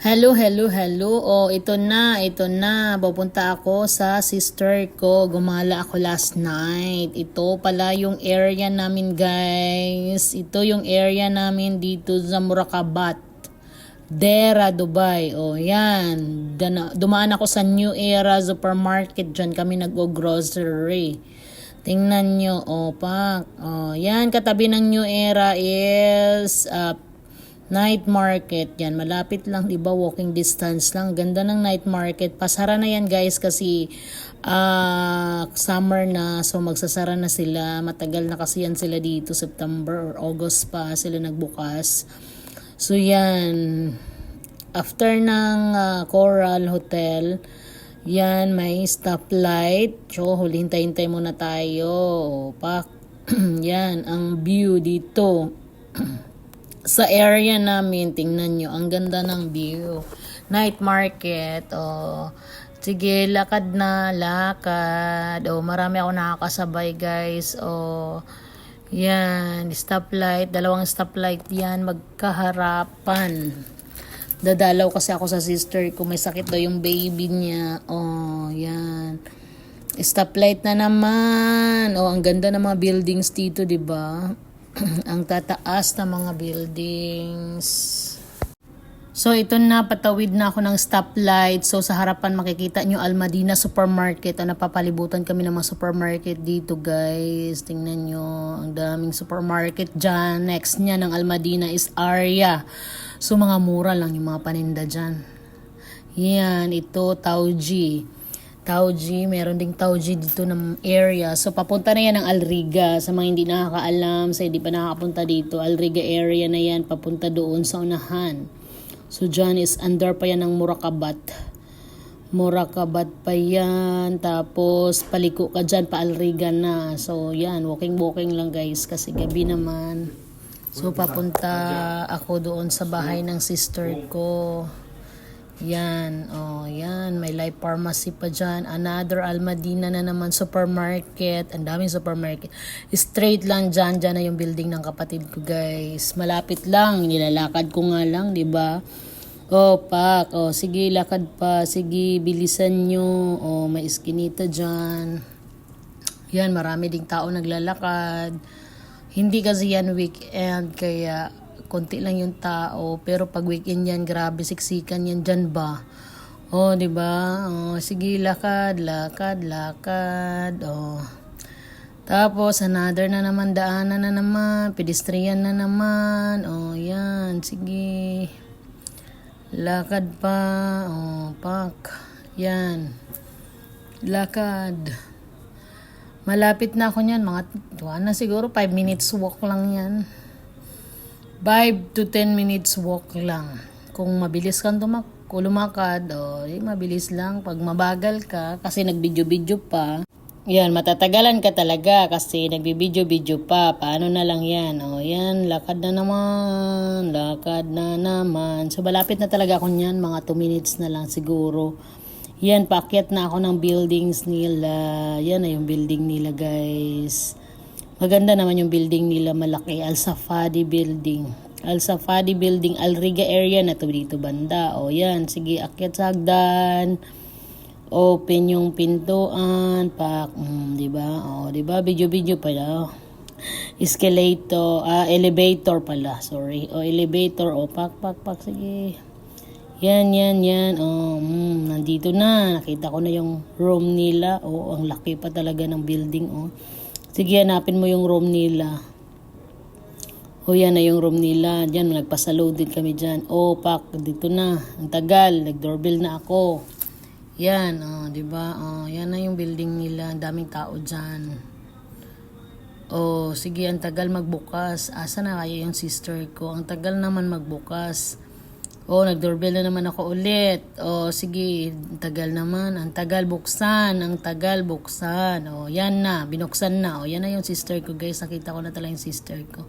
Hello, hello, hello. Oh, ito na, ito na. Pupunta ako sa sister ko. Gumala ako last night. Ito pala yung area namin, guys. Ito yung area namin dito sa Murakabat. Dera, Dubai. Oh, yan. Dumaan ako sa New Era Supermarket. Diyan kami nag-grocery. Tingnan nyo, pak. Oh, yan, katabi ng New Era is night market. Yan, malapit lang, 'di ba? Walking distance lang. Ganda ng night market. Pasara na yan, guys, kasi summer na, so magsasara na sila. Matagal na kasi yan sila dito, September or August pa sila nagbukas. So yan, after ng Coral Hotel, yan, may stoplight. So, hintay-hintay muna tayo. Pak. Yan, ang view dito. Sa area namin, tingnan nyo, ang ganda ng view. Night market, sige, lakad na, lakad. Marami ako nakakasabay, guys. Yan, stoplight, dalawang stoplight yan, magkaharapan. Dadalaw kasi ako sa sister ko, may sakit daw yung baby niya. Yan. Stoplight na naman. Ang ganda ng mga buildings dito, 'di ba? Ang tataas na mga buildings. So ito na, patawid na ako ng stoplight. So sa harapan makikita nyo Al Madina Supermarket. Napapalibutan kami ng mga supermarket dito, guys. Tingnan nyo, ang daming supermarket dyan. Next nya ng Al Madina is Arya. So mga mura lang yung mga paninda dyan. Yan, ito Tauji. Tauji, meron ding Tauji dito ng area. So papunta na yan ng Alriga. Sa mga hindi nakakaalam, sa hindi pa nakakapunta dito, Alriga area na yan, papunta doon sa unahan. So dyan is under pa yan ng Murakabat. Murakabat pa yan. Tapos paliko ka dyan, pa Alriga na. So yan, walking lang, guys, kasi gabi naman. So papunta ako doon sa bahay ng sister ko. Yan, yan, may Life Pharmacy pa dyan. Another Al Madina na naman supermarket. Ang daming supermarket. Straight lang dyan na yung building ng kapatid ko, guys. Malapit lang, nilalakad ko nga lang, 'di ba? Pak, sige, lakad pa. Sige, bilisan nyo. May iskinita dyan. Yan, marami ding tao naglalakad. Hindi kasi yan weekend, kaya konti lang yung tao, pero pag weekend yan, grabe siksikan yan dyan ba. 'Di ba? Sige, lakad. Tapos another na naman, daanan na naman, pedestrian na naman. Yan, sige. Lakad pa. Pak. Yan. Lakad. Malapit na ako niyan, mga na siguro 5 minutes walk lang yan. 5 to 10 minutes walk lang. Kung mabilis kang lumakad, mabilis lang. Pag mabagal ka, kasi nagbidyo-bidyo pa, yan, matatagalan ka talaga kasi nagbibidyo-bidyo pa. Paano na lang yan? Yan, lakad na naman. So, malapit na talaga ako niyan. Mga 2 minutes na lang siguro. Yan, paakyat na ako ng buildings nila. Yan na yung building nila, guys. Maganda naman yung building nila, malaki. Al Safadi building. Al Safadi building, Alriga area na to dito banda. Yan, sige, akyat sa hagdan. Open yung pintuan, pak, 'di ba? 'Di ba? Video pala. Escalator, elevator pala, sorry. Elevator, pak, sige. Yan. Nandito na. Nakita ko na yung room nila. Ang laki pa talaga ng building, Sige, hanapin mo yung room nila. Yan na yung room nila. Diyan, nagpasaload din kami dyan. Pak, dito na. Ang tagal. Nag-doorbell na ako. Yan, diba? Yan na yung building nila. Ang daming tao dyan. Sige, ang tagal magbukas. Asa na kaya yung sister ko? Ang tagal naman magbukas. Nag-doorbell na naman ako ulit. Sige, tagal naman. Ang tagal buksan. Yan na, binuksan na. Yan na yung sister ko, guys. Nakita ko na talaga yung sister ko.